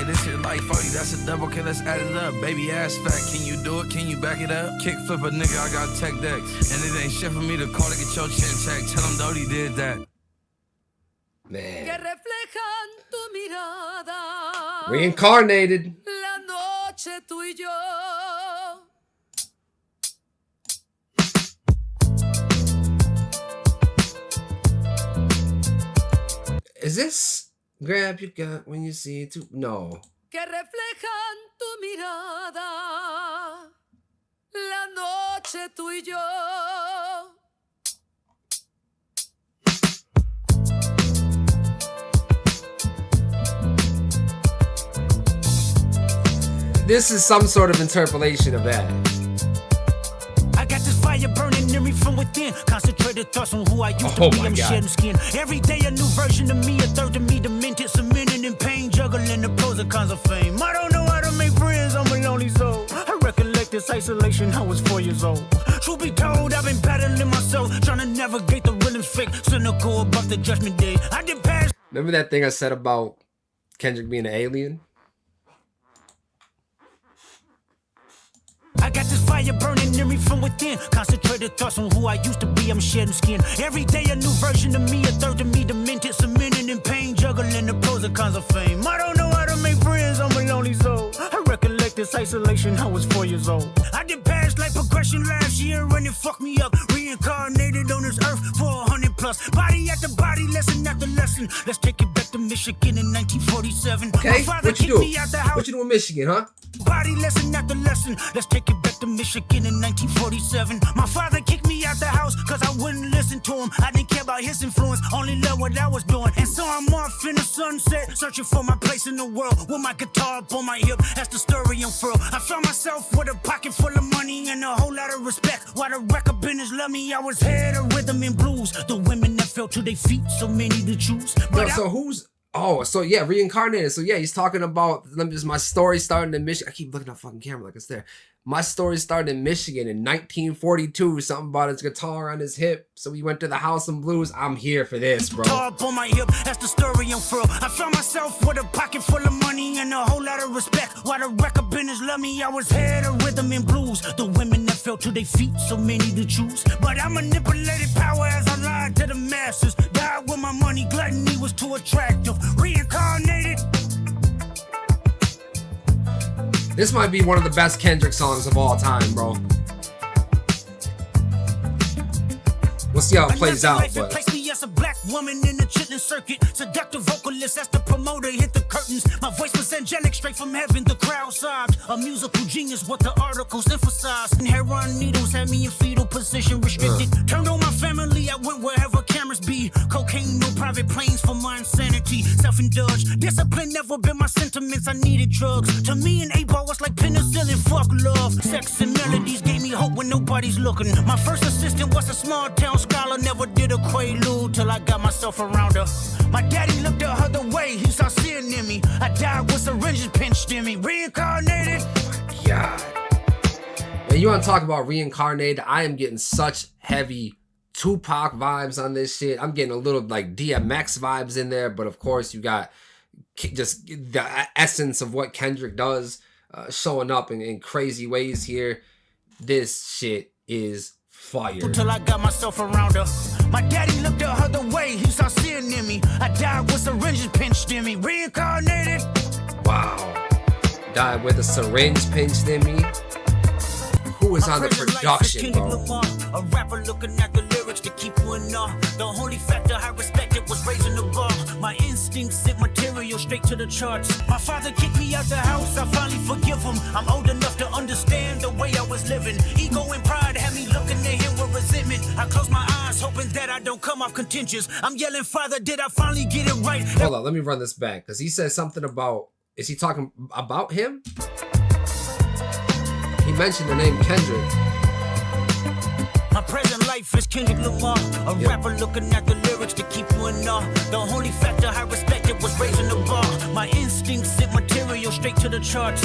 this shit like 40, that's a double, okay, let's add it up. Baby ass fat, can you do it? Can you back it up? Kick flip a nigga, I got tech decks. And it ain't shit for me to call to get your chin checked. Tell him Dodie did that. Man. Mirada, Reincarnated. la noche tú y yo. Is this grab your gut when you see it too? No. Que reflejan tu mirada, la noche tú y yo. This is some sort of interpolation of that. I got this fire burning in me from within. Concentrated thoughts on who I used to be. I'm shedding skin. Every day a new version of me, a third of me demented, cemented in pain, juggling the pros and cons of fame. I don't know how to make friends, I'm a lonely soul. I recollect this isolation, I was 4 years old. Truth be told, I've been battling myself, trying to navigate the rhythm's fake, cynical about the judgment day. I did pass. Remember that thing I said about Kendrick being an alien? I got this fire burning in me from within. Concentrated thoughts on who I used to be. I'm shedding skin. Every day a new version of me, a third of me demented, cemented in pain, juggling the pros and cons of fame. I don't know how to make friends, I'm a lonely soul. I recollect this isolation, I was 4 years old. I did past life progression last year and it fucked me up. Reincarnated on this earth for 100 plus. Body after body, lesson after lesson. Let's take it back to Michigan in 1947. Okay, what you do? What you do in Michigan, huh? Body lesson after lesson. Let's take it back to Michigan in 1947. My father kicked me out the house cause I wouldn't listen to him. I didn't care about his influence, only loved what I was doing. And so I'm off in the sunset, searching for my place in the world. With my guitar up on my hip, that's the story unfurled. I found myself with a pocket full of money and a whole lot of respect. While the record business loved me, I was head of rhythm and blues. The women that fell to their feet, so many to choose. But yo, so who's... Oh, so yeah, reincarnated. So yeah, he's talking about my story starting in Michigan. I keep looking at the fucking camera like it's there. My story started in Michigan in 1942. Something about his guitar on his hip. So he went to the House of Blues. I'm here for this, bro. Up on my hip, that's the story unfurled. I found myself with a pocket full of money and a whole lot of respect. While the record business loved me, I was head of rhythm and blues. The women that fell to their feet, so many to choose. But I manipulated power as I lied to the masses. Died with my money, gluttony was too attractive. Reincarnated. This might be one of the best Kendrick songs of all time, bro. We'll see how it plays out, but... Place me as a black woman in the chitlin circuit. Seductive vocalist as the promoter hit the curtains. My voice was angelic, straight from heaven. The crowd sobbed. A musical genius, what the articles emphasized. And heroin needles had me in fetal position, restricted. Turned on my family, I went wherever cameras be. Cocaine, no private planes for my insanity. Self-indulged, discipline never been my sentiments. I needed drugs. To me, an 8-ball was like penicillin. Fuck love. Sex and melodies gave me hope when nobody's looking. My first assistant was a small town scholar, never did a quaalude till I got myself around her. My daddy looked the other way, he saw sin in me. I died with syringes pinched in me. Reincarnated. God. Man, you want to talk about reincarnated? I am getting such heavy Tupac vibes on this shit. I'm getting a little like DMX vibes in there, but of course you got just the essence of what Kendrick does showing up in crazy ways here. This shit is fire. Until I got myself around her. My daddy looked the other way, he saw sin in me. I died with syringes pinched in me. Reincarnated. Wow. Died with a syringe pinched in me. Who is on the production, bro? A rapper looking at the lyrics to keep you in awe. The only factor I respected was raising the bar. My instincts sent material straight to the charts. My father kicked me out the house, I finally forgive him. I'm old enough to understand the way I was living. Ego and pride had me looking at him with resentment. I close my eyes, hoping that I don't come off contentious. I'm yelling, Father, did I finally get it right? Hold on, let me run this back, because he says something about... Is he talking about him? He mentioned the name Kendrick. My present life is Kendrick Lamar, a rapper looking at the lyrics to keep you in awe. The only factor I respected was raising the bar. My instincts sent material straight to the charts.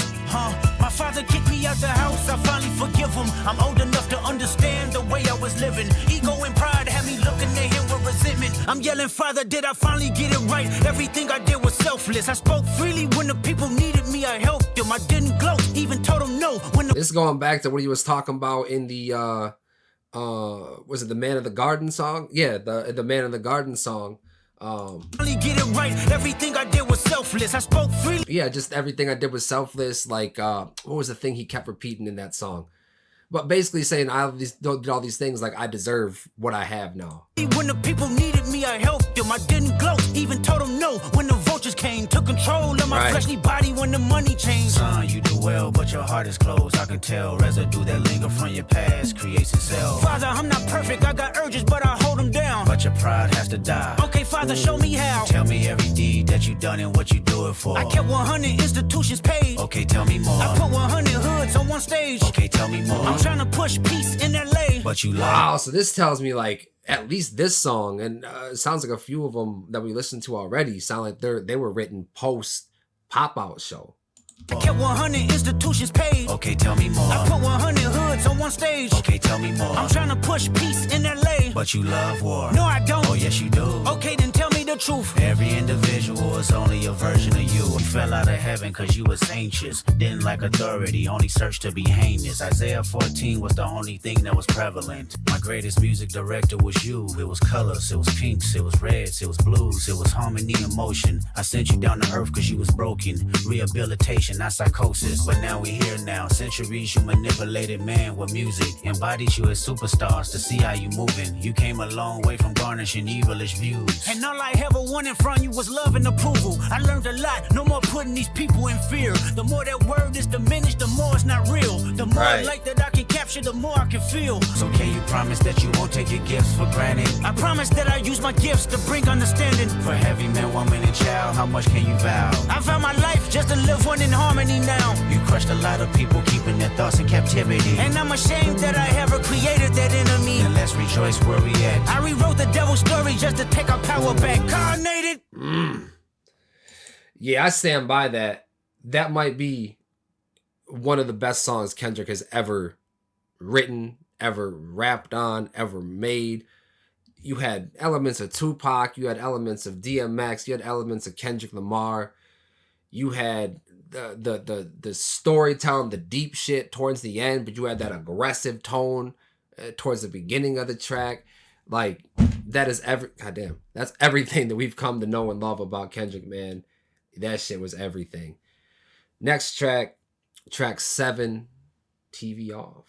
My father kicked me out the house, I finally forgive him. I'm old enough to understand the way I was living. Ego and pride had me looking at him with resentment. I'm yelling, Father, did I finally get it right? Everything I did was selfless. I spoke freely when the people needed him. I didn't gloat, even told him no. When the This is going back to what he was talking about in the was it the Man of the Garden song? Yeah, the Man of the Garden song. only get it right, everything I did was selfless. I spoke freely. Yeah, just everything I did was selfless. Like, what was the thing he kept repeating in that song? But basically saying I did all these things, like I deserve what I have now. When the people needed me, I helped them. I didn't gloat, even told them no. When the vultures came, took control of my fleshly body when the money changed. Son, you do well, but your heart is closed. I can tell residue that linger from your past creates itself. Father, I'm not perfect, I got urges, but I hold them down. But your pride has to die. Okay, Father, show me how. Tell me every deed that you done and what you do it for. I kept 100 institutions paid. Okay, tell me more. I put 100 hoods on one stage. Okay, tell me more. I'm trying to push peace in LA. But you lie. Wow, so this tells me like at least this song, and it sounds like a few of them that we listened to already sound like they were written post Pop Out show. I kept 100 institutions paid. Okay, tell me more. I put 100 hoods on one stage. Okay, tell me more. I'm trying to push peace in LA. But you love war. No, I don't. Oh, yes, you do. Okay, then tell me the truth. Every individual is only a version of you. You fell out of heaven cause you was anxious. Didn't like authority, only searched to be heinous. Isaiah 14 was the only thing that was prevalent. My greatest music director was you. It was colors, it was pinks, it was reds, it was blues, it was harmony and motion. I sent you down to earth cause you was broken. Rehabilitation, not psychosis. But now we here now. Centuries you manipulated man with music. Embodied you as superstars to see how you moving. You came a long way from garnishing evilish views. And all I ever wanted from you was love and approval. I learned a lot, no more putting these people in fear. The more that word is diminished, the more it's not real. The more light that I can capture, the more I can feel. So can you promise that you won't take your gifts for granted? I promise that I use my gifts to bring understanding. For heavy man, woman, and child, how much can you vow? I found my life just to live one in harmony now. You crushed a lot of people, keeping their thoughts in captivity. And I'm ashamed that I ever created that enemy. And let's rejoice where we at. I rewrote the devil's story just to take our power back. Carnated. Yeah, I stand by that. That might be one of the best songs Kendrick has ever written, ever rapped on, ever made. You had elements of Tupac, you had elements of DMX, you had elements of Kendrick Lamar. You had the storytelling, the deep shit towards the end, but you had that aggressive tone towards the beginning of the track. Like that is that's everything that we've come to know and love about Kendrick, man. That shit was everything. Next track 7, TV Off.